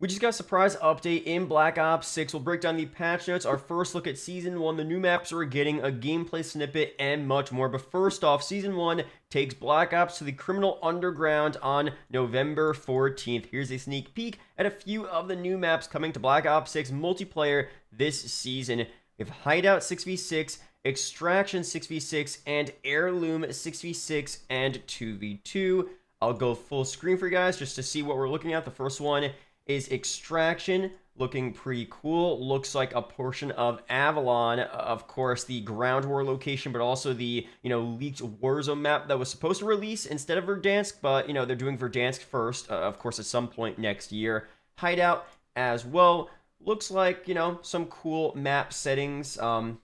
We just got a surprise update in Black Ops 6. We'll break down the patch notes, our first look at Season 1, the new maps we're getting, a gameplay snippet, and much more. But first off, Season 1 takes Black Ops to the criminal underground on November 14th. Here's a sneak peek at a few of the new maps coming to Black Ops 6 multiplayer this season. We have Hideout 6v6, Extraction 6v6, and Heirloom 6v6 and 2v2. I'll go full screen for you guys just to see what we're looking at. The first one is Extraction, looking pretty cool. Looks like a portion of Avalon, of course, the ground war location, but also the, leaked Warzone map that was supposed to release instead of Verdansk, but, they're doing Verdansk first, of course, at some point next year. Hideout as well. Looks like, some cool map settings. Well,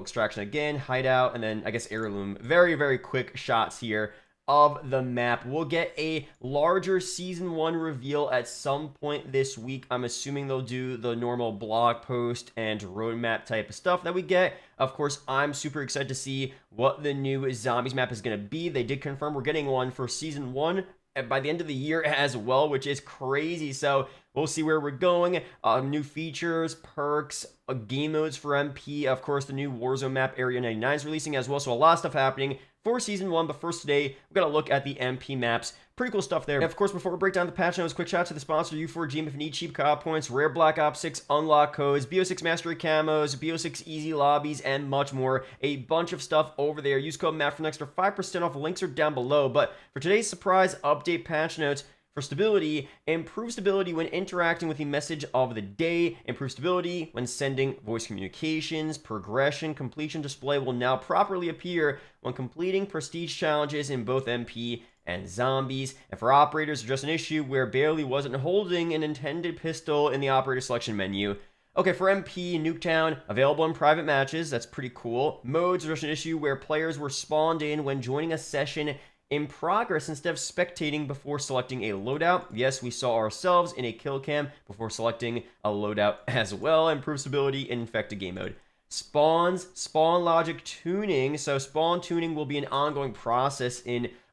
Extraction again, Hideout, and then I guess Heirloom. Very, very quick shots here of the map. We'll get a larger Season 1 reveal at some point this week. I'm assuming they'll do the normal blog post and roadmap type of stuff that we get. Of course, I'm super excited to see what the new Zombies map is going to be. They did confirm we're getting one for Season 1 by the end of the year as well, which is crazy. So we'll see where we're going. New features, perks, game modes for MP. Of course, the new Warzone map Area 99 is releasing as well. So a lot of stuff happening for Season 1, but first today, we've got to look at the MP maps. Pretty cool stuff there. And of course, before we break down the patch notes, quick shout out to the sponsor, U4G. If you need cheap co-op points, rare Black Ops 6 unlock codes, BO6 mastery camos, BO6 easy lobbies, and much more. A bunch of stuff over there. Use code MAT for an extra 5% off. Links are down below. But for today's surprise update patch notes, for stability, improve stability when interacting with the message of the day, improve stability when sending voice communications, progression, completion display will now properly appear when completing prestige challenges in both MP and Zombies, and for operators, address an issue where Bailey wasn't holding an intended pistol in the operator selection menu. Okay, for MP, Nuketown, available in private matches, that's pretty cool. Modes, address an issue where players were spawned in when joining a session in progress instead of spectating before selecting a loadout. Yes, we saw ourselves in a kill cam before selecting a loadout as well. Improve stability in infected game mode. Spawns, spawn logic tuning. So spawn tuning will be an ongoing process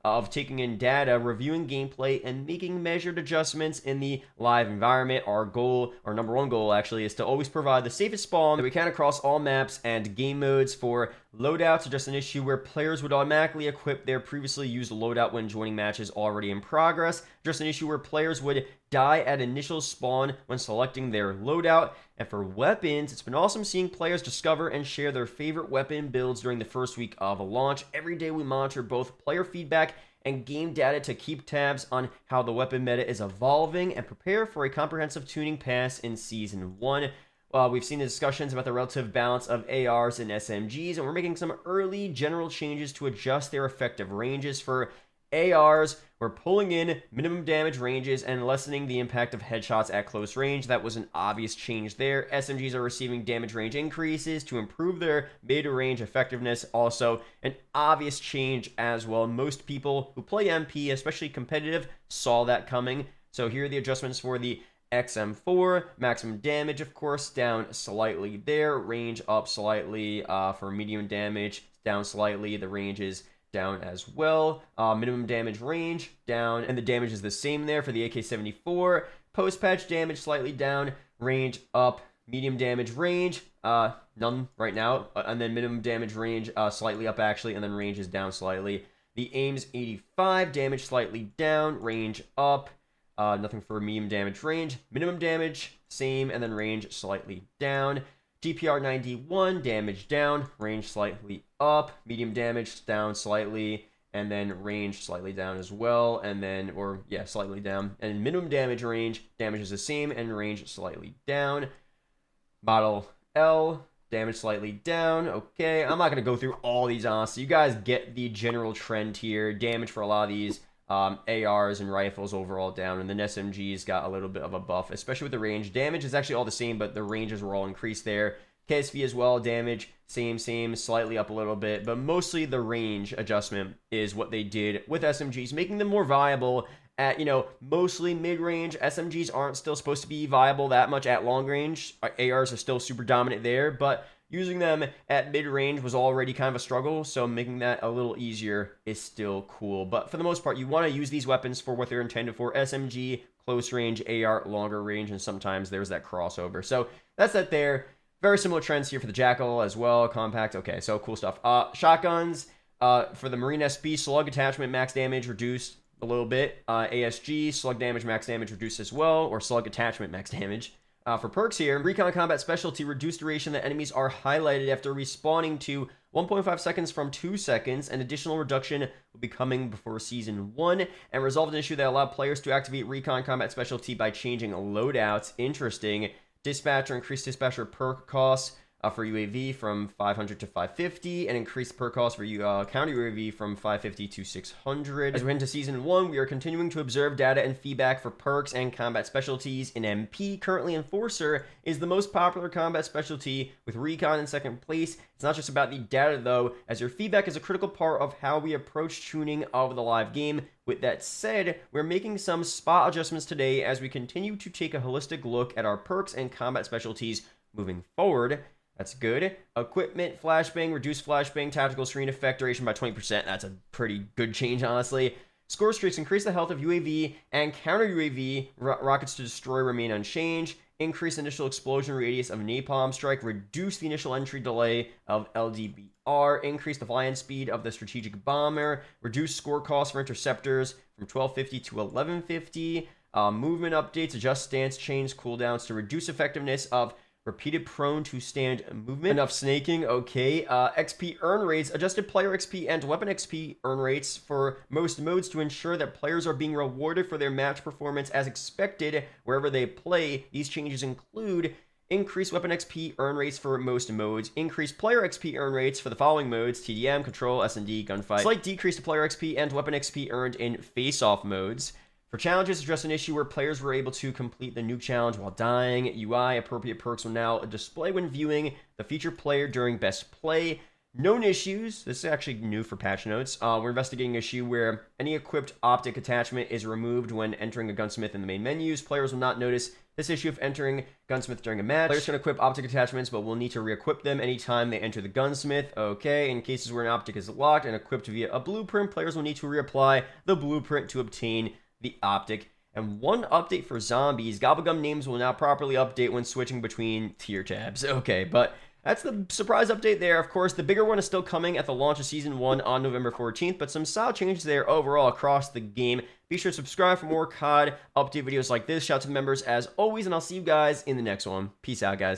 of taking in data, reviewing gameplay, and making measured adjustments in the live environment. Our goal, our number one goal actually, is to always provide the safest spawn that we can across all maps and game modes. For loadouts, just an issue where players would automatically equip their previously used loadout when joining matches already in progress. Just an issue where players would die at initial spawn when selecting their loadout. And for weapons, it's been awesome seeing players discover and share their favorite weapon builds during the first week of a launch. Every day we monitor both player feedback and game data to keep tabs on how the weapon meta is evolving and prepare for a comprehensive tuning pass in Season 1. We've seen the discussions about the relative balance of ARs and SMGs, and we're making some early general changes to adjust their effective ranges. For ARs, we're pulling in minimum damage ranges and lessening the impact of headshots at close range. That was an obvious change there. SMGs are receiving damage range increases to improve their mid-range effectiveness. Also, an obvious change as well. Most people who play MP, especially competitive, saw that coming. So here are the adjustments for the XM4. Maximum damage, of course, down slightly there. Range up slightly. For medium damage, down slightly. The range is down as well. Minimum damage range down, and the damage is the same there for the AK-74. Post-patch damage slightly down, range up. Medium damage range, none right now, and then minimum damage range slightly up actually, and then range is down slightly. The aim's 85, damage slightly down, range up. Nothing for medium damage range. Minimum damage, same, and then range slightly down. DPR 91, damage down, range slightly up, medium damage down slightly, and then range slightly down as well, and then, slightly down. And minimum damage range, damage is the same, and range slightly down. Model L, damage slightly down. Okay, I'm not going to go through all these honestly. You guys get the general trend here. Damage for a lot of these ARs and rifles overall down, and then SMGs got a little bit of a buff, especially with the range. Damage is actually all the same, but the ranges were all increased there. KSV as well, damage, same, slightly up a little bit, but mostly the range adjustment is what they did with SMGs, making them more viable at, mostly mid-range. SMGs aren't still supposed to be viable that much at long range. ARs are still super dominant there, but using them at mid-range was already kind of a struggle, so making that a little easier is still cool. But for the most part, you want to use these weapons for what they're intended for. SMG, close range, AR longer range, and sometimes there's that crossover. So that's that there. Very similar trends here for the Jackal as well. Compact. Okay, so cool stuff. Shotguns for the Marine SP, slug attachment max damage reduced a little bit. ASG, slug damage max damage reduced as well, or slug attachment max damage. For perks here, Recon Combat Specialty, reduced duration that enemies are highlighted after respawning to 1.5 seconds from 2 seconds. An additional reduction will be coming before Season 1, and resolved an issue that allowed players to activate Recon Combat Specialty by changing loadouts. Interesting. Dispatcher, increased dispatcher perk costs for UAV from 500 to 550, and increased perk costs for counter UAV from 550 to 600. As we head into Season 1, we are continuing to observe data and feedback for perks and combat specialties. In MP, currently Enforcer is the most popular combat specialty, with Recon in second place. It's not just about the data though, as your feedback is a critical part of how we approach tuning of the live game. With that said, we're making some spot adjustments today as we continue to take a holistic look at our perks and combat specialties moving forward. That's good. Equipment, flashbang, reduced flashbang, tactical screen effect duration by 20%. That's a pretty good change, honestly. Score streaks, increase the health of UAV and counter UAV. Rockets to destroy remain unchanged. Increase initial explosion radius of napalm strike. Reduce the initial entry delay of LDBR. Increase the fly-in speed of the strategic bomber. Reduce score costs for interceptors from 1250 to 1150. Movement updates, adjust stance, change cooldowns to reduce effectiveness of repeated prone to stand movement. Enough snaking, okay. XP earn rates, adjusted player XP and weapon XP earn rates for most modes to ensure that players are being rewarded for their match performance as expected wherever they play. These changes include increased weapon XP earn rates for most modes, increased player XP earn rates for the following modes: TDM, Control, S&D, Gunfight. Slight decrease to player XP and weapon XP earned in face-off modes. For challenges, address an issue where players were able to complete the nuke challenge while dying. UI, appropriate perks will now display when viewing the featured player during best play. Known issues, this is actually new for patch notes. We're investigating an issue where any equipped optic attachment is removed when entering a gunsmith in the main menus. Players will not notice this issue if entering gunsmith during a match. Players can equip optic attachments, but will need to re-equip them anytime they enter the gunsmith. Okay, in cases where an optic is locked and equipped via a blueprint, players will need to reapply the blueprint to obtain the optic. And one update for zombies: Gobblegum names will now properly update when switching between tier tabs. Okay, but that's the surprise update there. Of course, the bigger one is still coming at the launch of Season 1 on November 14th, but some solid changes there overall across the game. Be sure to subscribe for more COD update videos like this. Shout out to the members as always, and I'll see you guys in the next one. Peace out, guys.